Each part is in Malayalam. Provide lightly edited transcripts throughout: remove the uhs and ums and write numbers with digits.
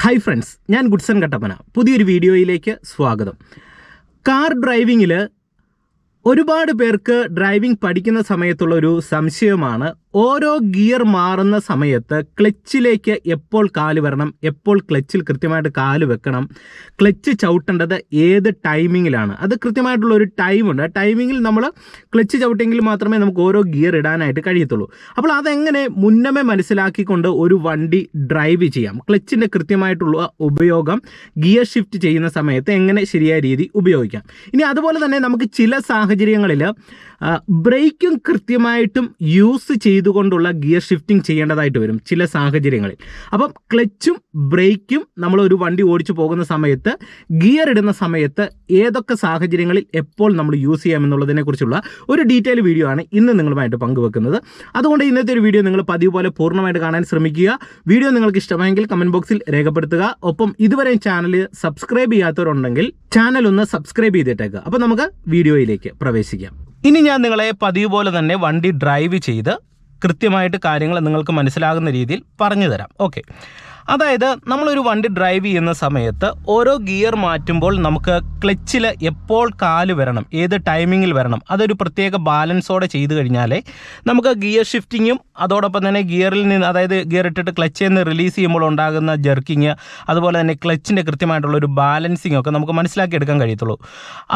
ഹായ് ഫ്രണ്ട്സ്, ഞാൻ ഗുഡ്സൺ കട്ടപ്പന. പുതിയൊരു വീഡിയോയിലേക്ക് സ്വാഗതം. കാർ ഡ്രൈവിങ്ങിൽ ഒരുപാട് പേർക്ക് ഡ്രൈവിംഗ് പഠിക്കുന്ന സമയത്തുള്ള ഒരു സംശയമാണ്, ഓരോ ഗിയർ മാറുന്ന സമയത്ത് ക്ലച്ചിലേക്ക് എപ്പോൾ കാല് വരണം, എപ്പോൾ ക്ലച്ചിൽ കൃത്യമായിട്ട് കാല് വെക്കണം, ക്ലച്ച് ചവിട്ടേണ്ടത് ഏത് ടൈമിങ്ങിലാണ്. അത് കൃത്യമായിട്ടുള്ള ഒരു ടൈമുണ്ട്. ആ ടൈമിങ്ങിൽ നമ്മൾ ക്ലച്ച് ചവിട്ടെങ്കിൽ മാത്രമേ നമുക്ക് ഓരോ ഗിയർ ഇടാനായിട്ട് കഴിയത്തുള്ളൂ. അപ്പോൾ അതെങ്ങനെ മുന്നമേ മനസ്സിലാക്കിക്കൊണ്ട് ഒരു വണ്ടി ഡ്രൈവ് ചെയ്യാം, ക്ലച്ചിൻ്റെ കൃത്യമായിട്ടുള്ള ഉപയോഗം ഗിയർ ഷിഫ്റ്റ് ചെയ്യുന്ന സമയത്ത് എങ്ങനെ ശരിയായ രീതി ഉപയോഗിക്കാം. ഇനി അതുപോലെ തന്നെ നമുക്ക് ചില സാഹചര്യങ്ങളിൽ ബ്രേക്കും കൃത്യമായിട്ടും യൂസ് ചെയ്തുകൊണ്ടുള്ള ഗിയർ ഷിഫ്റ്റിംഗ് ചെയ്യേണ്ടതായിട്ട് വരും ചില സാഹചര്യങ്ങളിൽ. അപ്പം ക്ലച്ചും ബ്രേക്കും നമ്മളൊരു വണ്ടി ഓടിച്ചു പോകുന്ന സമയത്ത്, ഗിയർ ഇടുന്ന സമയത്ത് ഏതൊക്കെ സാഹചര്യങ്ങളിൽ എപ്പോൾ നമ്മൾ യൂസ് ചെയ്യാമെന്നുള്ളതിനെക്കുറിച്ചുള്ള ഒരു ഡീറ്റെയിൽ വീഡിയോ ആണ് ഇന്ന് നിങ്ങളുമായിട്ട് പങ്കുവെക്കുന്നത്. അതുകൊണ്ട് ഇന്നത്തെ ഒരു വീഡിയോ നിങ്ങൾ പതിവ് പോലെ പൂർണ്ണമായിട്ട് കാണാൻ ശ്രമിക്കുക. വീഡിയോ നിങ്ങൾക്ക് ഇഷ്ടമായെങ്കിൽ കമൻറ്റ് ബോക്സിൽ രേഖപ്പെടുത്തുക. ഒപ്പം ഇതുവരെ ചാനൽ സബ്സ്ക്രൈബ് ചെയ്യാത്തവരുണ്ടെങ്കിൽ ചാനൽ ഒന്ന് സബ്സ്ക്രൈബ് ചെയ്തിട്ടേക്കുക. അപ്പോൾ നമുക്ക് വീഡിയോയിലേക്ക് പ്രവേശിക്കാം. ഇനി ഞാൻ നിങ്ങളെ പതിവ് പോലെ തന്നെ വണ്ടി ഡ്രൈവ് ചെയ്ത് കൃത്യമായിട്ട് കാര്യങ്ങൾ നിങ്ങൾക്ക് മനസ്സിലാകുന്ന രീതിയിൽ പറഞ്ഞു തരാം. ഓക്കെ, അതായത് നമ്മളൊരു വണ്ടി ഡ്രൈവ് ചെയ്യുന്ന സമയത്ത് ഓരോ ഗിയർ മാറ്റുമ്പോൾ നമുക്ക് ക്ലച്ചിൽ എപ്പോൾ കാല് വരണം, ഏത് ടൈമിങ്ങിൽ വരണം, അതൊരു പ്രത്യേക ബാലൻസോടെ ചെയ്തു കഴിഞ്ഞാലേ നമുക്ക് ഗിയർ ഷിഫ്റ്റിങ്ങും അതോടൊപ്പം തന്നെ ഗിയറിൽ നിന്ന്, അതായത് ഗിയർ ഇട്ടിട്ട് ക്ലച്ചിൽ നിന്ന് റിലീസ് ചെയ്യുമ്പോൾ ഉണ്ടാകുന്ന ജെർക്കിങ്, അതുപോലെ തന്നെ ക്ലച്ചിൻ്റെ കൃത്യമായിട്ടുള്ളൊരു ബാലൻസിങ് ഒക്കെ നമുക്ക് മനസ്സിലാക്കിയെടുക്കാൻ കഴിയത്തുള്ളൂ.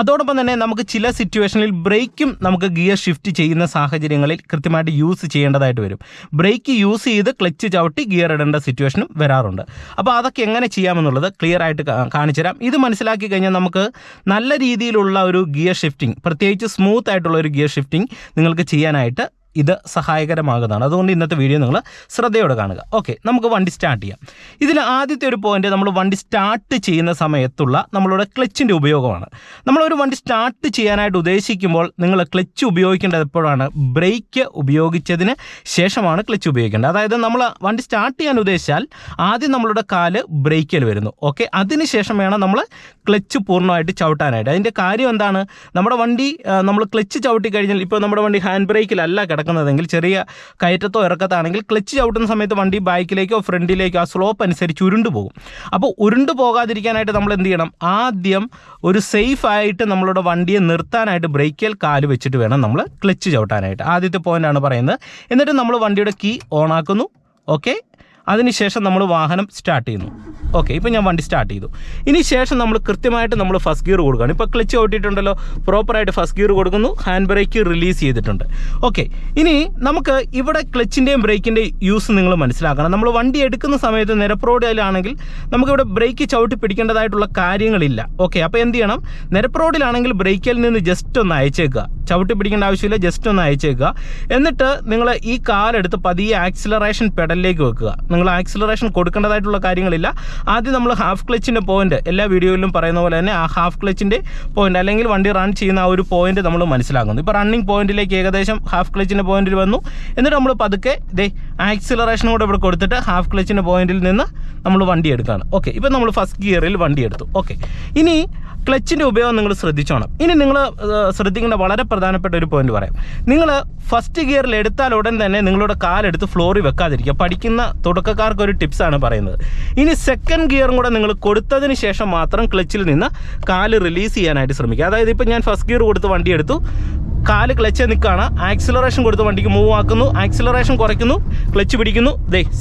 അതോടൊപ്പം തന്നെ നമുക്ക് ചില സിറ്റുവേഷനിൽ ബ്രേക്കും നമുക്ക് ഗിയർ ഷിഫ്റ്റ് ചെയ്യുന്ന സാഹചര്യങ്ങളിൽ കൃത്യമായിട്ട് യൂസ് ചെയ്യേണ്ടതായിട്ട് വരും. ബ്രേക്ക് യൂസ് ചെയ്ത് ക്ലച്ച് ചവിട്ടി ഗിയർ ഇടേണ്ട സിറ്റുവേഷനും വരാറുണ്ട്. അപ്പോൾ അതൊക്കെ എങ്ങനെ ചെയ്യാമെന്നുള്ളത് ക്ലിയർ ആയിട്ട് കാണിച്ചു തരാം. ഇത് മനസ്സിലാക്കി കഴിഞ്ഞാൽ നമുക്ക് നല്ല രീതിയിലുള്ള ഒരു ഗിയർ ഷിഫ്റ്റിംഗ്, പ്രത്യേകിച്ച് സ്മൂത്ത് ആയിട്ടുള്ള ഒരു ഗിയർ ഷിഫ്റ്റിംഗ് നിങ്ങൾക്ക് ചെയ്യാനായിട്ട് ഇത് സഹായകരമാകുന്നതാണ്. അതുകൊണ്ട് ഇന്നത്തെ വീഡിയോ നിങ്ങൾ ശ്രദ്ധയോടെ കാണുക. ഓക്കെ, നമുക്ക് വണ്ടി സ്റ്റാർട്ട് ചെയ്യാം. ഇതിൽ ആദ്യത്തെ ഒരു പോയിന്റ്, നമ്മൾ വണ്ടി സ്റ്റാർട്ട് ചെയ്യുന്ന സമയത്തുള്ള നമ്മളുടെ ക്ലച്ചിൻ്റെ ഉപയോഗമാണ്. നമ്മളൊരു വണ്ടി സ്റ്റാർട്ട് ചെയ്യാനായിട്ട് ഉദ്ദേശിക്കുമ്പോൾ നിങ്ങൾ ക്ലച്ച് ഉപയോഗിക്കേണ്ടത് എപ്പോഴാണ്? ബ്രേക്ക് ഉപയോഗിച്ചതിന് ശേഷമാണ് ക്ലച്ച് ഉപയോഗിക്കേണ്ടത്. അതായത് നമ്മൾ വണ്ടി സ്റ്റാർട്ട് ചെയ്യാൻ ഉദ്ദേശിച്ചാൽ ആദ്യം നമ്മളുടെ കാല് ബ്രേക്കിൽ വരുന്നു. ഓക്കെ, അതിനുശേഷം വേണം നമ്മൾ ക്ലച്ച് പൂർണ്ണമായിട്ട് ചവിട്ടാനായിട്ട്. അതിൻ്റെ കാര്യം എന്താണ്? നമ്മുടെ വണ്ടി നമ്മൾ ക്ലച്ച് ചവിട്ടി കഴിഞ്ഞാൽ, ഇപ്പോൾ നമ്മുടെ വണ്ടി ഹാൻഡ് ബ്രേക്കിലല്ല കിടക്കുന്നതെങ്കിൽ, ചെറിയ കയറ്റത്തോ ഇറക്കത്താണെങ്കിൽ ക്ലച്ച് ചവിട്ടുന്ന സമയത്ത് വണ്ടി ബാക്കിലേക്കോ ഫ്രണ്ടിലേക്കോ ആ സ്ലോപ്പ് അനുസരിച്ച് ഉരുണ്ടു പോകും. അപ്പോൾ ഉരുണ്ടു പോകാതിരിക്കാനായിട്ട് നമ്മൾ എന്ത് ചെയ്യണം? ആദ്യം ഒരു സേഫ് ആയിട്ട് നമ്മളുടെ വണ്ടിയെ നിർത്താനായിട്ട് ബ്രേക്കിൽ കാല് വെച്ചിട്ട് വേണം നമ്മൾ ക്ലച്ച് ചവിട്ടാനായിട്ട്. ആദ്യത്തെ പോയിൻ്റാണ് പറയുന്നത്. എന്നിട്ട് നമ്മൾ വണ്ടിയുടെ കീ ഓൺ ആക്കുന്നു. ഓക്കെ, അതിനുശേഷം നമ്മൾ വാഹനം സ്റ്റാർട്ട് ചെയ്യുന്നു. ഓക്കെ, ഇപ്പോൾ ഞാൻ വണ്ടി സ്റ്റാർട്ട് ചെയ്തു. ഇനി ശേഷം നമ്മൾ കൃത്യമായിട്ട് നമ്മൾ ഫസ്റ്റ് ഗിയർ കൊടുക്കുകയാണ്. ഇപ്പോൾ ക്ലച്ച് ചവിട്ടിയിട്ടുണ്ടല്ലോ, പ്രോപ്പറായിട്ട് ഫസ്റ്റ് ഗിയർ കൊടുക്കുന്നു, ഹാൻഡ് ബ്രേക്ക് റിലീസ് ചെയ്തിട്ടുണ്ട്. ഓക്കെ, ഇനി നമുക്ക് ഇവിടെ ക്ലച്ചിൻ്റെയും ബ്രേക്കിൻ്റെയും യൂസ് നിങ്ങൾ മനസ്സിലാക്കണം. നമ്മൾ വണ്ടി എടുക്കുന്ന സമയത്ത് നിരപ്പ് റോഡിലാണെങ്കിൽ നമുക്കിവിടെ ബ്രേക്ക് ചവിട്ടി പിടിക്കേണ്ടതായിട്ടുള്ള കാര്യങ്ങളില്ല. ഓക്കെ, അപ്പോൾ എന്ത് ചെയ്യണം? നിരപ്പ് റോഡിലാണെങ്കിൽ ബ്രേക്കിൽ നിന്ന് ജസ്റ്റ് ഒന്ന് അയച്ചേക്കുക, ചവിട്ടി പിടിക്കേണ്ട ആവശ്യമില്ല, ജസ്റ്റ് ഒന്ന് അയച്ചേക്കുക. എന്നിട്ട് നിങ്ങൾ ഈ കാലെടുത്ത് പതിയെ ആക്സിലറേഷൻ പെഡലിലേക്ക് വെക്കുക. നിങ്ങൾ ആക്സിലറേഷൻ കൊടുക്കേണ്ടതായിട്ടുള്ള കാര്യങ്ങളില്ല. ആദ്യം നമ്മൾ ഹാഫ് ക്ലച്ചിൻ്റെ പോയിന്റ്, എല്ലാ വീഡിയോയിലും പറയുന്ന പോലെ തന്നെ ആ ഹാഫ് ക്ലച്ചിൻ്റെ പോയിന്റ്, അല്ലെങ്കിൽ വണ്ടി റൺ ചെയ്യുന്ന ആ ഒരു പോയിന്റ് നമ്മൾ മനസ്സിലാക്കുന്നു. ഇപ്പോൾ റണ്ണിങ് പോയിന്റിലേക്ക് ഏകദേശം ഹാഫ് ക്ലച്ചിൻ്റെ പോയിന്റിൽ വന്നു. എന്നിട്ട് നമ്മൾ പതുക്കെ ആക്സിലറേഷൻ കൂടെ ഇവിടെ കൊടുത്തിട്ട് ഹാഫ് ക്ലച്ചിൻ്റെ പോയിന്റിൽ നിന്ന് നമ്മൾ വണ്ടി എടുക്കുകയാണ്. ഓക്കെ, ഇപ്പോൾ നമ്മൾ ഫസ്റ്റ് ഗിയറിൽ വണ്ടി എടുത്തു. ഓക്കെ, ഇനി ക്ലച്ചിൻ്റെ ഉപയോഗം നിങ്ങൾ ശ്രദ്ധിച്ചോണം. ഇനി നിങ്ങൾ ശ്രദ്ധിക്കേണ്ട വളരെ പ്രധാനപ്പെട്ട ഒരു പോയിന്റ് പറയാം. നിങ്ങൾ ഫസ്റ്റ് ഗിയറിൽ എടുത്താൽ ഉടൻ തന്നെ നിങ്ങളുടെ കാലെടുത്ത് ഫ്ലോറിൽ വെക്കാതിരിക്കുക. പഠിക്കുന്ന തുടക്കക്കാർക്ക് ഒരു ടിപ്സാണ് പറയുന്നത്. ഇനി സെക്കൻഡ് ഗിയറും കൂടെ നിങ്ങൾ കൊടുത്തതിന് ശേഷം മാത്രം ക്ലച്ചിൽ നിന്ന് കാല് റിലീസ് ചെയ്യാനായിട്ട് ശ്രമിക്കുക. അതായത് ഇപ്പോൾ ഞാൻ ഫസ്റ്റ് ഗിയർ കൊടുത്ത് വണ്ടി എടുത്തു, കാല് ക്ലച്ച് നിൽക്കുകയാണ്, ആക്സിലറേഷൻ കൊടുത്ത് വണ്ടിക്ക് മൂവ് ആക്കുന്നു, ആക്സിലറേഷൻ കുറയ്ക്കുന്നു, ക്ലച്ച് പിടിക്കുന്നു,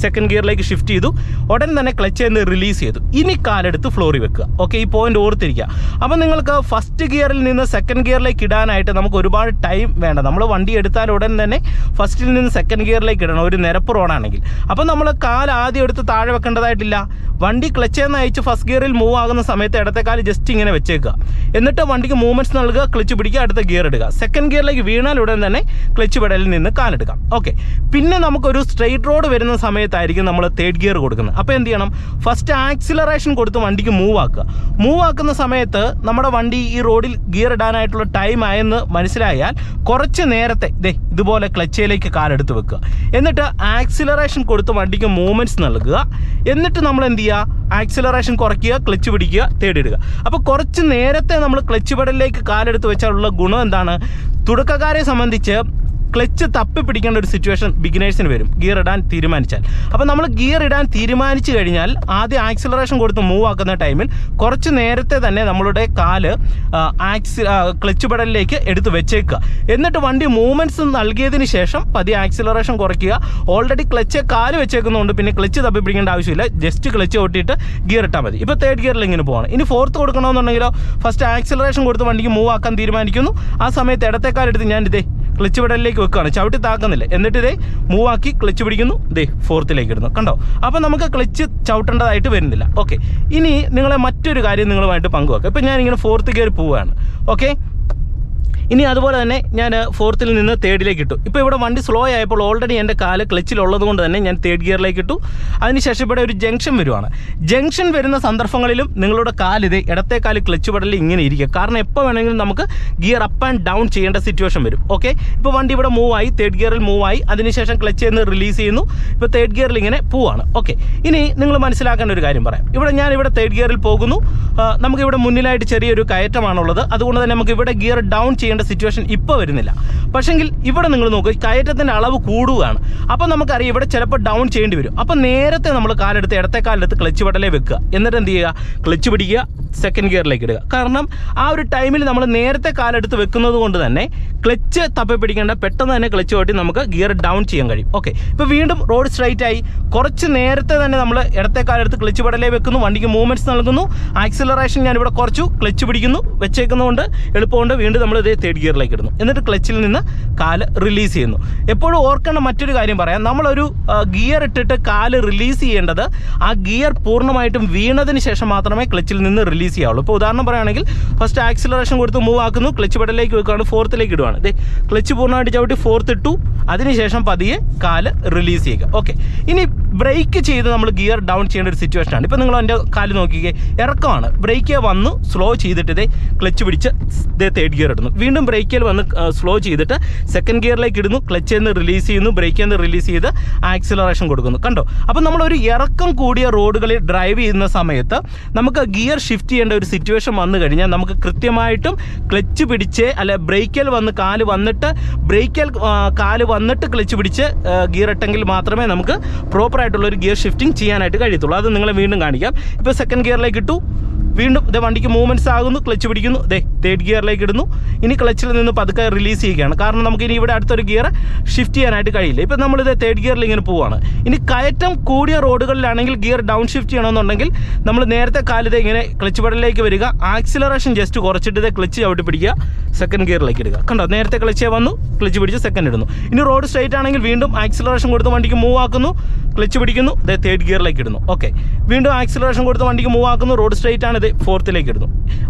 സെക്കൻഡ് ഗിയറിലേക്ക് ഷിഫ്റ്റ് ചെയ്തു, ഉടൻ തന്നെ ക്ലച്ച് നിന്ന് റിലീസ് ചെയ്തു. ഇനി കാലെടുത്ത് ഫ്ലോറിൽ വെക്കുക. ഓക്കെ, ഈ പോയിന്റ് ഓർത്തിരിക്കുക. അപ്പം നിങ്ങൾക്ക് ഫസ്റ്റ് ഗിയറിൽ നിന്ന് സെക്കൻഡ് ഗിയറിലേക്ക് ഇടാനായിട്ട് നമുക്ക് ഒരുപാട് ടൈം വേണ്ട. നമ്മൾ വണ്ടി എടുത്താൽ ഉടൻ തന്നെ ഫസ്റ്റിൽ നിന്ന് സെക്കൻഡ് ഗിയറിലേക്ക് ഇടണം, ഒരു നിരപ്പ് റോഡാണെങ്കിൽ. അപ്പം നമ്മൾ കാല് ആദ്യം എടുത്ത് താഴെ വെക്കേണ്ടതായിട്ടില്ല. വണ്ടി ക്ലച്ച് നിന്ന് അയച്ച് ഫസ്റ്റ് ഗിയറിൽ മൂവ് ആകുന്ന സമയത്ത് ഇടത്തെ കാല് ജസ്റ്റ് ഇങ്ങനെ വെച്ചേക്കുക. എന്നിട്ട് വണ്ടിക്ക് മൂവ്മെൻറ്റ്സ് നൽകുക, ക്ലച്ച് പിടിക്കുക, അടുത്ത ഗിയർ ഇടുക. സെക്കൻഡ് ഗിയറിലേക്ക് വീണാൽ ഉടൻ തന്നെ ക്ലച്ച് പെഡലിൽ നിന്ന് കാലെടുക്കാം. ഓക്കെ, പിന്നെ നമുക്കൊരു സ്ട്രെയിറ്റ് റോഡ് വരുന്ന സമയത്തായിരിക്കും നമ്മൾ തേർഡ് ഗിയർ കൊടുക്കുന്നത്. അപ്പോൾ എന്ത് ചെയ്യണം? ഫസ്റ്റ് ആക്സിലറേഷൻ കൊടുത്ത് വണ്ടിക്ക് മൂവ് ആക്കുക. മൂവ് ആക്കുന്ന സമയത്ത് നമ്മുടെ വണ്ടി ഈ റോഡിൽ ഗിയർ ഇടാനായിട്ടുള്ള ടൈം ആയെന്ന് മനസ്സിലായാൽ കുറച്ച് നേരത്തെ ഇതുപോലെ ക്ലച്ചിലേക്ക് കാലെടുത്ത് വെക്കുക. എന്നിട്ട് ആക്സിലറേഷൻ കൊടുത്ത് വണ്ടിക്ക് മൂവ്മെൻറ്റ്സ് നൽകുക. എന്നിട്ട് നമ്മൾ എന്ത് ചെയ്യുക? ആക്സിലറേഷൻ കുറയ്ക്കുക, ക്ലച്ച് പിടിക്കുക, തേടിയിടുക. അപ്പോൾ കുറച്ച് നേരത്തെ നമ്മൾ ക്ലച്ച് പെഡലിലേക്ക് കാലെടുത്ത് വെച്ചാലുള്ള ഗുണം എന്താണ്? തുടക്കക്കാരെ സംബന്ധിച്ച് ക്ലച്ച് തപ്പി പിടിക്കേണ്ട ഒരു സിറ്റുവേഷൻ ബിഗിനേഴ്സിന് വരും ഗിയർ ഇടാൻ തീരുമാനിച്ചാൽ. അപ്പോൾ നമ്മൾ ഗിയർ ഇടാൻ തീരുമാനിച്ചു കഴിഞ്ഞാൽ ആദ്യം ആക്സിലറേഷൻ കൊടുത്ത് മൂവ് ആക്കുന്ന ടൈമിൽ കുറച്ച് നേരത്തെ തന്നെ നമ്മളുടെ കാല് ക്ലച്ച് പെഡലിലേക്ക് എടുത്ത് വെച്ചേക്കുക. എന്നിട്ട് വണ്ടി മൂവ്മെൻറ്റ്സ് നൽകിയതിന് ശേഷം പതിയെ ആക്സിലറേഷൻ കുറയ്ക്കുക. ഓൾറെഡി ക്ലച്ച് കാല് വെച്ചേക്കുന്നതുകൊണ്ട് പിന്നെ ക്ലച്ച് തപ്പി പിടിക്കേണ്ട ആവശ്യമില്ല, ജസ്റ്റ് ക്ലച്ച് ഓട്ടിയിട്ട് ഗിയർ ഇട്ടാൽ മതി. ഇപ്പോൾ തേർഡ് ഗിയറിൽ ഇങ്ങനെ പോകണം. ഇനി ഫോർത്ത് കൊടുക്കണമെന്നുണ്ടെങ്കിലോ ഫസ്റ്റ് ആക്സിലറേഷൻ കൊടുത്ത് വണ്ടിക്ക് മൂവ് ആക്കാൻ തീരുമാനിക്കുന്നു. ആ സമയത്ത് ഇടത്തേക്കാലെടുത്ത് ഞാൻ ഇതേ ക്ലച്ച് പെഡലിലേക്ക് വെക്കുകയാണ്, ചവിട്ടി താക്കുന്നില്ല. എന്നിട്ട് ഇതേ മൂവ് ആക്കി ക്ലച്ച് പിടിക്കുന്നു, ഇതേ ഫോർത്തിലേക്ക് ഇടുന്നു. കണ്ടോ? അപ്പോൾ നമുക്ക് ക്ലച്ച് ചവിട്ടേണ്ടതായിട്ട് വരുന്നില്ല. ഓക്കെ, ഇനി നിങ്ങളെ മറ്റൊരു കാര്യം നിങ്ങളുമായിട്ട് പങ്കുവെക്കാം. ഇപ്പം ഞാനിങ്ങനെ ഫോർത്ത് ഗിയർ പോവുകയാണ്. ഓക്കെ, ഇനി അതുപോലെ തന്നെ ഞാൻ ഫോർത്തിൽ നിന്ന് തേർഡിലേക്ക് ഇട്ടു. ഇപ്പോൾ ഇവിടെ വണ്ടി സ്ലോ ആയപ്പോൾ ഓൾറെഡി എൻ്റെ കാല് ക്ലച്ചിലുള്ളത് കൊണ്ട് തന്നെ ഞാൻ തേർഡ് ഗിയറിലേക്ക് ഇട്ടു. അതിനുശേഷം ഇവിടെ ഒരു ജംഗ്ഷൻ വരുവാണ്. ജംഗ്ഷൻ വരുന്ന സന്ദർഭങ്ങളിലും നിങ്ങളുടെ കാലിത് ഇടത്തെ കാല് ക്ലച്ച് പെഡലിൽ ഇങ്ങനെ ഇരിക്കുക. കാരണം എപ്പോൾ വേണമെങ്കിലും നമുക്ക് ഗിയർ അപ്പ് ആൻഡ് ഡൗൺ ചെയ്യേണ്ട സിറ്റുവേഷൻ വരും. ഓക്കെ, ഇപ്പോൾ വണ്ടി ഇവിടെ മൂവായി, തേർഡ് ഗിയറിൽ മൂവായി, അതിനുശേഷം ക്ലച്ച് നിന്ന് റിലീസ് ചെയ്യുന്നു. ഇപ്പോൾ തേർഡ് ഗിയറിൽ ഇങ്ങനെ പോവാണ്. ഓക്കെ, ഇനി നിങ്ങൾ മനസ്സിലാക്കേണ്ട ഒരു കാര്യം പറയാം. ഞാനിവിടെ തേർഡ് ഗിയറിൽ പോകുന്നു. നമുക്കിവിടെ മുന്നിലായിട്ട് ചെറിയൊരു കയറ്റമാണുള്ളത്. അതുകൊണ്ട് തന്നെ നമുക്ക് ഇവിടെ ഗിയർ ഡൗൺ ചെയ്യേണ്ട സിറ്റുവേഷൻ ഇപ്പോൾ വരുന്നില്ല. പക്ഷെങ്കിൽ ഇവിടെ നിങ്ങൾ നോക്കുക, കയറ്റത്തിൻ്റെ അളവ് കൂടുകയാണ്. അപ്പോൾ നമുക്കറിയാം ഇവിടെ ചിലപ്പോൾ ഡൗൺ ചെയ്യേണ്ടി വരും. അപ്പോൾ നേരത്തെ നമ്മൾ കാലെടുത്ത് ഇടത്തെ കാലെടുത്ത് ക്ലച്ച് പെഡലേ വെക്കുക. എന്നിട്ട് എന്ത് ചെയ്യുക? ക്ലച്ച് പിടിക്കുക, സെക്കൻഡ് ഗിയറിലേക്ക് ഇടുക. കാരണം ആ ഒരു ടൈമിൽ നമ്മൾ നേരത്തെ കാലെടുത്ത് വെക്കുന്നത് കൊണ്ട് തന്നെ ക്ലച്ച് തപ്പി പിടിക്കേണ്ട, പെട്ടെന്ന് തന്നെ ക്ലച്ച് ഓട്ടി നമുക്ക് ഗിയർ ഡൗൺ ചെയ്യാൻ കഴിയും. ഓക്കെ, ഇപ്പോൾ വീണ്ടും റോഡ് സ്ട്രൈറ്റ് ആയി. കുറച്ച് നേരത്തെ തന്നെ നമ്മൾ ഇടത്തെ കാലെടുത്ത് ക്ലച്ച് പെഡലേ വെക്കുന്നു, വണ്ടിക്ക് മൂവ്മെൻറ്റ്സ് നൽകുന്നു. ആക്സിലറേഷൻ ഞാനിവിടെ കുറച്ചു, ക്ലച്ച് പിടിക്കുന്നു, വെച്ചേക്കുന്നതുകൊണ്ട് എളുപ്പമുണ്ട്. വീണ്ടും നമ്മൾ ഇതേ തേർഡ് ഗിയറിലേക്ക് ഇടുന്നു. എന്നിട്ട് ക്ലച്ചിൽ നിന്ന് കാല് റിലീസ് ചെയ്യുന്നു. എപ്പോഴും ഓർക്കേണ്ട മറ്റൊരു കാര്യം പറയാം. നമ്മളൊരു ഗിയർ ഇട്ടിട്ട് കാല് റിലീസ് ചെയ്യേണ്ടത് ആ ഗിയർ പൂർണ്ണമായിട്ടും വീണതിന് ശേഷം മാത്രമേ ക്ലച്ചിൽ നിന്ന് റിലീസ് ചെയ്യാവുള്ളൂ. ഇപ്പോൾ ഉദാഹരണം പറയുകയാണെങ്കിൽ ഫസ്റ്റ് ആക്സിലറേഷൻ കൊടുത്ത് മൂവ് ആക്കുന്നു, ക്ലച്ച് പെഡലിലേക്ക് വെക്കുകയാണ്, ഫോർത്തിലേക്ക് ഇടുവാണ്. ക്ലച്ച് പൂർണ്ണമായിട്ട് ചവിട്ടി ഫോർത്ത് ഇട്ടു, അതിനുശേഷം പതിയെ കാല് റിലീസ് ചെയ്യുക. ഓക്കെ, ഇനി ബ്രേക്ക് ചെയ്ത് നമ്മൾ ഗിയർ ഡൗൺ ചെയ്യേണ്ട ഒരു സിറ്റുവേഷനാണ്. ഇപ്പോൾ നിങ്ങൾ എൻ്റെ കാല് നോക്കിക്കേ, ഇറക്കമാണ്. ബ്രേക്ക് വന്നു സ്ലോ ചെയ്തിട്ട് ഇതേ ക്ലച്ച് പിടിച്ച് തേർഡ് ഗിയർ ഇടുന്നു. വീണ്ടും ബ്രേക്കിൽ വന്ന് സ്ലോ ചെയ്തിട്ട് സെക്കൻഡ് ഗിയറിലേക്ക് ഇടുന്നു, ക്ലച്ച് നിന്ന് റിലീസ് ചെയ്യുന്നു, ബ്രേക്കിൽ നിന്ന് റിലീസ് ചെയ്ത് ആക്സിലറേഷൻ കൊടുക്കുന്നു. കണ്ടോ? അപ്പോൾ നമ്മളൊരു ഇറക്കം കൂടിയ റോഡുകളിൽ ഡ്രൈവ് ചെയ്യുന്ന സമയത്ത് നമുക്ക് ഗിയർ ഷിഫ്റ്റ് ചെയ്യേണ്ട ഒരു സിറ്റുവേഷൻ വന്നു കഴിഞ്ഞാൽ നമുക്ക് കൃത്യമായിട്ടും ക്ലച്ച് പിടിച്ച് ബ്രേക്കിൽ വന്ന് കാല് വന്നിട്ട് കാല് വന്നിട്ട് ക്ലച്ച് പിടിച്ച് ഗിയർ ഇട്ടെങ്കിൽ മാത്രമേ നമുക്ക് പ്രോപ്പറായിട്ടുള്ള ഒരു ഗിയർ ഷിഫ്റ്റിംഗ് ചെയ്യാനായിട്ട് കഴിയത്തുള്ളൂ. അത് നിങ്ങളെ വീണ്ടും കാണിക്കാം. ഇപ്പോൾ സെക്കൻഡ് ഗിയറിലേക്ക് ഇട്ടു, വീണ്ടും ഇതേ വണ്ടിക്ക് മൂവ്മെൻറ്റ്സ് ആകുന്നു, ക്ലച്ച് പിടിക്കുന്നു, തേർഡ് ഗിയറിലേക്ക് ഇടുന്നു. ഇനി ക്ലച്ചിൽ നിന്ന് പതുക്കെ റിലീസ് ചെയ്യുകയാണ്. കാരണം നമുക്ക് ഇനി ഇവിടെ അടുത്തൊരു ഗിയർ ഷിഫ്റ്റ് ചെയ്യാനായിട്ട് കഴിയില്ല. ഇപ്പം നമ്മളിത് തേർഡ് ഗിയറിൽ ഇങ്ങനെ പോവുകയാണ്. ഇനി കയറ്റം കൂടിയ റോഡുകളിലാണെങ്കിൽ ഗിയർ ഡൗൺ ഷിഫ്റ്റ് ചെയ്യണമെന്നുണ്ടെങ്കിൽ നമ്മൾ നേരത്തെ കാലിത് ഇങ്ങനെ ക്ലച്ച് പെഡലിലേക്ക് വരിക, ആക്സിലറേഷൻ ജസ്റ്റ് കുറച്ചിട്ട് ഇതേ ക്ലച്ച് ചവിട്ടി പിടിക്കുക, സെക്കൻഡ് ഗിയറിലേക്ക് ഇടുക. കണ്ടോ? നേരത്തെ ക്ലച്ച് വന്നു, ക്ലച്ച് പിടിച്ച് സെക്കൻഡ് ഇടുന്നു. ഇനി റോഡ് സ്ട്രൈറ്റ് ആണെങ്കിൽ വീണ്ടും ആക്സിലറേഷൻ കൊടുത്ത് വണ്ടിക്ക് മൂവ് ആക്കുന്നു, ക്ലച്ച് പിടിക്കുന്നു, തേർഡ് ഗിയറിലേക്ക് ഇടുന്നു. ഓക്കെ, വീണ്ടും ആക്സിലറേഷൻ കൊടുത്ത് വണ്ടിക്ക് മൂവ് ആക്കുന്നു, റോഡ് സ്ട്രൈറ്റ് ആണ്, ഫോർത്തിലേക്ക് ഇടുന്നു.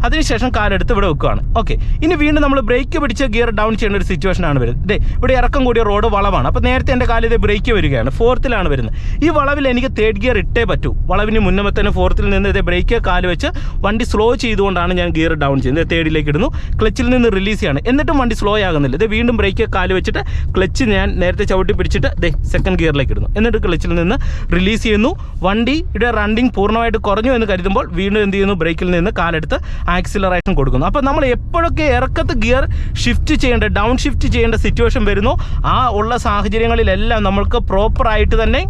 അതിനുശേഷം കാലെടുത്ത് ഇവിടെ വെക്കുകയാണ്. ഓക്കെ, ഇനി വീണ്ടും നമ്മൾ ബ്രേക്ക് പിടിച്ച് ഗിയർ ഡൗൺ ചെയ്യേണ്ട ഒരു സിറ്റുവേഷനാണ് വരുന്നത്. ഇവിടെ ഇറക്കം കൂടിയ റോഡ് വളവാണ്. അപ്പോൾ നേരത്തെ എൻ്റെ കാലിൽ ബ്രേക്ക് വരികയാണ്, ഫോർത്തിലാണ് വരുന്നത്. ഈ വളവിൽ എനിക്ക് തേർഡ് ഗിയർ ഇട്ടേ പറ്റൂ. വളവിന് മുന്നേ തന്നെ ഫോർത്തിൽ നിന്ന് ബ്രേക്ക് കാല് വെച്ച് വണ്ടി സ്ലോ ചെയ്തുകൊണ്ടാണ് ഞാൻ ഗിയർ ഡൗൺ ചെയ്യുന്നത്. തേർഡിലേക്ക് ഇടുന്നു, ക്ലച്ചിൽ നിന്ന് റിലീസ് ചെയ്യാണ്. എന്നിട്ടും വണ്ടി സ്ലോ ആകുന്നില്ല. വീണ്ടും ബ്രേക്ക് കാല് വെച്ചിട്ട് ക്ലച്ച് ഞാൻ നേരത്തെ ചവിട്ടി പിടിച്ചിട്ട് സെക്കൻഡ് ഗിയറിലേക്ക് ഇടുന്നു. എന്നിട്ട് ക്ലച്ചിൽ നിന്ന് റിലീസ് ചെയ്യുന്നു. വണ്ടിയുടെ റണ്ണിങ് പൂർണ്ണമായിട്ട് കുറഞ്ഞു എന്ന് കരുതുമ്പോൾ വീണ്ടും എന്ത് ചെയ്യുന്നു? ബ്രേക്കിൽ നിന്ന് കാലെടുത്ത് ആക്സിലറേഷൻ കൊടുക്കുന്നു. അപ്പോൾ നമ്മൾ എപ്പോഴൊക്കെ ഇറക്കത്ത് ഗിയർ ഷിഫ്റ്റ് ചെയ്യേണ്ട, ഡൗൺ ഷിഫ്റ്റ് ചെയ്യേണ്ട സിറ്റുവേഷൻ വരുന്നു, ആ ഉള്ള സാഹചര്യങ്ങളിലെല്ലാം നമ്മൾക്ക് പ്രോപ്പറായിട്ട് തന്നെ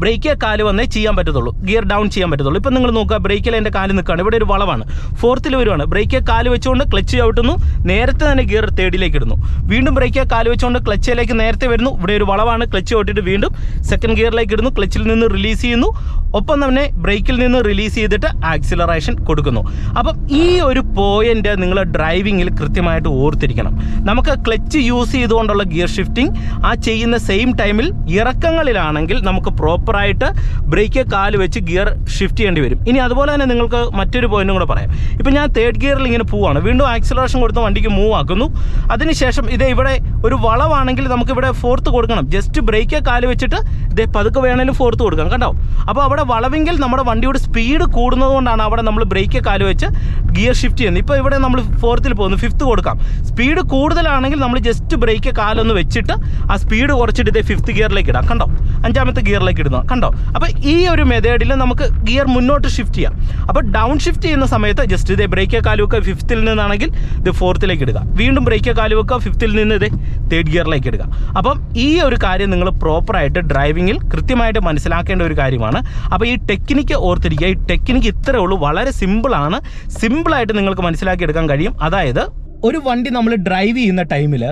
ബ്രേക്കിൽ കാല് വന്നേ ചെയ്യാൻ പറ്റത്തുള്ളൂ, ഗിയർ ഡൗൺ ചെയ്യാൻ പറ്റത്തുള്ളൂ. ഇപ്പം നിങ്ങൾ നോക്കുക, ബ്രേക്കിൽ എൻ്റെ കാല് നിൽക്കുകയാണ്, ഇവിടെ ഒരു വളവാണ്, ഫോർത്തിൽ വരുവാണ്. ബ്രേക്കിൽ കാല് വെച്ചുകൊണ്ട് ക്ലച്ച് ചവിട്ടുന്നു, നേരത്തെ തന്നെ ഗിയർ തേർഡിലേക്ക് ഇടുന്നു. വീണ്ടും ബ്രേക്കിൽ കാല് വെച്ചുകൊണ്ട് ക്ലച്ചിലേക്ക് നേരത്തെ വരുന്നു, ഇവിടെ ഒരു വളവാണ്, ക്ലച്ച് ചവിട്ടിട്ട് വീണ്ടും സെക്കൻഡ് ഗിയറിലേക്ക് ഇടുന്നു, ക്ലച്ചിൽ നിന്ന് റിലീസ് ചെയ്യുന്നു, ഒപ്പം തന്നെ ബ്രേക്കിൽ നിന്ന് റിലീസ് ചെയ്തിട്ട് ആക്സിലറേഷൻ കൊടുക്കുന്നു. അപ്പം ഈ ഒരു പോയിന്റ് നിങ്ങൾ ഡ്രൈവിങ്ങിൽ കൃത്യമായിട്ട് ഓർത്തിരിക്കണം. നമുക്ക് ക്ലച്ച് യൂസ് ചെയ്തുകൊണ്ടുള്ള ഗിയർ ഷിഫ്റ്റിംഗ് ആ ചെയ്യുന്ന സെയിം ടൈമിൽ ഇറക്കങ്ങളിലാണെങ്കിൽ നമുക്ക് പ്രോപ്പറായിട്ട് ബ്രേക്ക് കാല് വെച്ച് ഗിയർ ഷിഫ്റ്റ് ചെയ്യേണ്ടി വരും. ഇനി അതുപോലെ തന്നെ നിങ്ങൾക്ക് മറ്റൊരു പോയിന്റും കൂടെ പറയാം. ഇപ്പം ഞാൻ തേർഡ് ഗിയറിൽ ഇങ്ങനെ പോവാണ്, വീണ്ടും ആക്സിലറേഷൻ കൊടുത്ത് വണ്ടിക്ക് മൂവ് ആക്കുന്നു. അതിനുശേഷം ഇവിടെ ഒരു വളവാണെങ്കിൽ നമുക്കിവിടെ ഫോർത്ത് കൊടുക്കണം. ജസ്റ്റ് ബ്രേക്ക് കാല് വെച്ചിട്ട് പതുക്കെ വേണമെങ്കിലും ഫോർത്ത് കൊടുക്കാം, കണ്ടോ? അപ്പോൾ അവിടെ വളവെങ്കിൽ നമ്മുടെ വണ്ടിയുടെ സ്പീഡ് കൂടുന്നത് കൊണ്ടാണ് അവിടെ നമ്മൾ ബ്രേക്ക് കാല് വെച്ച് ഗിയർ ഷിഫ്റ്റ് ചെയ്യുന്നത്. ഇപ്പോൾ ഇവിടെ നമ്മൾ ഫോർത്തിൽ പോകുന്നു, ഫിഫ്ത്ത് കൊടുക്കാം. സ്പീഡ് കൂടുതലാണെങ്കിൽ നമ്മൾ ജസ്റ്റ് ബ്രേക്ക് കാലൊന്ന് വെച്ചിട്ട് ആ സ്പീഡ് കുറച്ചിട്ട് ഫിഫ്ത്ത് ഗിയറിലേക്ക് ഇടാം, കണ്ടോ? അഞ്ചാമത്തെ ഗിയറിലേക്ക് ഇടുന്നു. നിർത്തുക. കണ്ടോ? അപ്പോൾ ഈ ഒരു മെത്തേഡിൽ നമുക്ക് ഗിയർ മുന്നോട്ട് ഷിഫ്റ്റ് ചെയ്യാം. അപ്പോൾ ഡൗൺ ഷിഫ്റ്റ് ചെയ്യുന്ന സമയത്ത് ജസ്റ്റ് ഇതേ ബ്രേക്ക് കാല് വെക്കുക, 5th നിന്നാണെങ്കിൽ ഇത് 4th ഇടുക, വീണ്ടും ബ്രേക്ക് കാല് വെക്കുക, 5th നിന്ന് ഇത് 3rd ഗിയറിലേക്ക് ഇടുക. അപ്പം ഈ ഒരു കാര്യം നിങ്ങൾ പ്രോപ്പറായിട്ട് ഡ്രൈവിങ്ങിൽ കൃത്യമായിട്ട് മനസ്സിലാക്കേണ്ട ഒരു കാര്യമാണ്. അപ്പോൾ ഈ ടെക്നിക്ക് ഓർത്തിരിക്കുക. ഈ ടെക്നിക്ക് ഇത്രയേ ഉള്ളൂ, വളരെ സിമ്പിളാണ്. സിമ്പിളായിട്ട് നിങ്ങൾക്ക് മനസ്സിലാക്കിയെടുക്കാൻ കഴിയും. അതായത് ഒരു വണ്ടി നമ്മൾ ഡ്രൈവ് ചെയ്യുന്ന ടൈമിൽ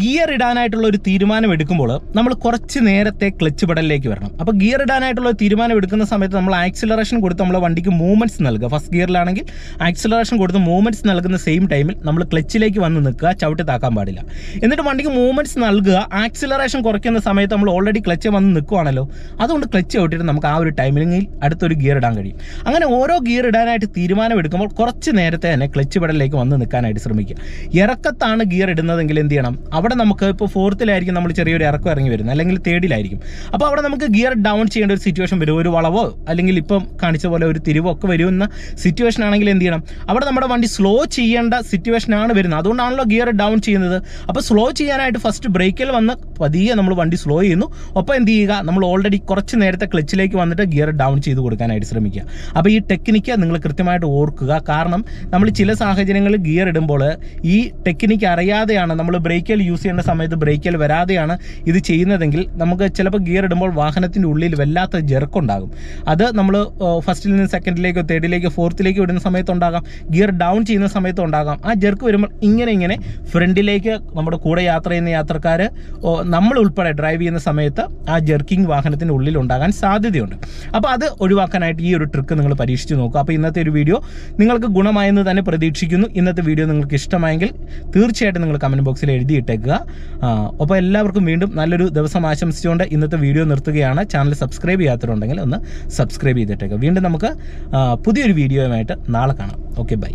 ഗിയർ ഇടാനായിട്ടുള്ള ഒരു തീരുമാനം എടുക്കുമ്പോൾ നമ്മൾ കുറച്ച് നേരത്തെ ക്ലച്ച് പെഡലിലേക്ക് വരണം. അപ്പോൾ ഗിയർ ഇടാനായിട്ടുള്ള ഒരു തീരുമാനം എടുക്കുന്ന സമയത്ത് നമ്മൾ ആക്സിലറേഷൻ കൊടുത്ത് നമ്മളെ വണ്ടിക്ക് മൂവ്മെൻറ്റ്സ് നൽകുക. ഫസ്റ്റ് ഗിയറിലാണെങ്കിൽ ആക്സിലറേഷൻ കൊടുത്ത് മൂവ്മെൻറ്റ്സ് നൽകുന്ന സെയിം ടൈമിൽ നമ്മൾ ക്ലച്ചിലേക്ക് വന്ന് നിൽക്കുക, ചവിട്ടി താക്കാൻ പാടില്ല. എന്നിട്ട് വണ്ടിക്ക് മൂവ്മെൻറ്റ്സ് നൽകുക. ആക്സിലറേഷൻ കുറയ്ക്കുന്ന സമയത്ത് നമ്മൾ ഓൾറെഡി ക്ലച്ച് വന്ന് നിൽക്കുവാണല്ലോ, അതുകൊണ്ട് ക്ലച്ച് ചവിട്ടിയിട്ട് നമുക്ക് ആ ഒരു ടൈമിൽ അടുത്തൊരു ഗിയർ ഇടാൻ കഴിയും. അങ്ങനെ ഓരോ ഗിയർ ഇടാനായിട്ട് തീരുമാനം എടുക്കുമ്പോൾ കുറച്ച് നേരത്തെ തന്നെ ക്ലച്ച് പെഡലിലേക്ക് വന്ന് നിൽക്കാനായിട്ട് ശ്രമിക്കുക. ഇറക്കത്താണ് ഗിയർ ഇടുന്നതെങ്കിൽ എന്ത് ചെയ്യണം? അവിടെ നമുക്ക് ഇപ്പോൾ 4th നമ്മൾ ചെറിയൊരു ഇറക്കം ഇറങ്ങി വരുന്നത്, അല്ലെങ്കിൽ 3rd. അപ്പോൾ അവിടെ നമുക്ക് ഗിയർ ഡൗൺ ചെയ്യേണ്ട ഒരു സിറ്റുവേഷൻ വരും. ഒരു വളവോ അല്ലെങ്കിൽ ഇപ്പം കാണിച്ച പോലെ ഒരു തിരിവോ ഒക്കെ വരുന്ന സിറ്റുവേഷൻ ആണെങ്കിൽ എന്ത് ചെയ്യണം? അവിടെ നമ്മുടെ വണ്ടി സ്ലോ ചെയ്യേണ്ട സിറ്റുവേഷനാണ് വരുന്നത്. അതുകൊണ്ടാണല്ലോ ഗിയർ ഡൗൺ ചെയ്യുന്നത്. അപ്പോൾ സ്ലോ ചെയ്യാനായിട്ട് ഫസ്റ്റ് ബ്രേക്കിൽ വന്ന് പതിയെ നമ്മൾ വണ്ടി സ്ലോ ചെയ്യുന്നു. ഒപ്പം എന്ത് ചെയ്യുക? നമ്മൾ ഓൾറെഡി കുറച്ച് നേരത്തെ ക്ലച്ചിലേക്ക് വന്നിട്ട് ഗിയർ ഡൗൺ ചെയ്ത് കൊടുക്കാനായിട്ട് ശ്രമിക്കുക. അപ്പോൾ ഈ ടെക്നിക്ക് നിങ്ങൾ കൃത്യമായിട്ട് ഓർക്കുക. കാരണം നമ്മൾ ചില സാഹചര്യങ്ങളിൽ ഗിയർ ഇടുമ്പോൾ ഈ ടെക്നിക്ക് അറിയാതെയാണ് നമ്മൾ ബ്രേക്കിൽ യൂസ് ചെയ്യുന്ന സമയത്ത് ബ്രേക്കിൽ വരാതെയാണ് ഇത് ചെയ്യുന്നതെങ്കിൽ നമുക്ക് ചിലപ്പോൾ ഗിയർ ഇടുമ്പോൾ വാഹനത്തിൻ്റെ ഉള്ളിൽ വല്ലാത്ത ജെർക്കുണ്ടാകും. അത് നമ്മൾ 1st നിന്ന് 2nd 3rd 4th ഇടുന്ന സമയത്തുണ്ടാകാം, ഗിയർ ഡൗൺ ചെയ്യുന്ന സമയത്തുണ്ടാകാം. ആ ജെർക്ക് വരുമ്പോൾ ഇങ്ങനെ ഫ്രണ്ടിലേക്ക് നമ്മുടെ കൂടെ യാത്ര ചെയ്യുന്ന യാത്രക്കാർ, നമ്മൾ ഉൾപ്പെടെ ഡ്രൈവ് ചെയ്യുന്ന സമയത്ത് ആ ജെർക്കിംഗ് വാഹനത്തിൻ്റെ ഉള്ളിൽ ഉണ്ടാകാൻ സാധ്യതയുണ്ട്. അപ്പോൾ അത് ഒഴിവാക്കാനായിട്ട് ഈ ഒരു ട്രിക്ക് നിങ്ങൾ പരീക്ഷിച്ച് നോക്കുക. അപ്പോൾ ഇന്നത്തെ ഒരു വീഡിയോ നിങ്ങൾക്ക് ഗുണമായെന്ന് തന്നെ പ്രതീക്ഷിക്കുന്നു. ഇന്നത്തെ വീഡിയോ നിങ്ങൾക്ക് ഇഷ്ടമായെങ്കിൽ തീർച്ചയായിട്ടും നിങ്ങൾ കമൻറ്റ് ബോക്സിൽ എഴുതിയിട്ടേക്കുക. അപ്പോൾ എല്ലാവർക്കും വീണ്ടും നല്ലൊരു ദിവസം ആശംസിച്ചുകൊണ്ട് ഇന്നത്തെ വീഡിയോ നിർത്തുകയാണ്. ചാനൽ സബ്സ്ക്രൈബ് ചെയ്യാത്തവരുണ്ടെങ്കിൽ ഒന്ന് സബ്സ്ക്രൈബ് ചെയ്തിട്ടേക്കുക. വീണ്ടും നമുക്ക് പുതിയൊരു വീഡിയോയുമായിട്ട് നാളെ കാണാം. Okay, by.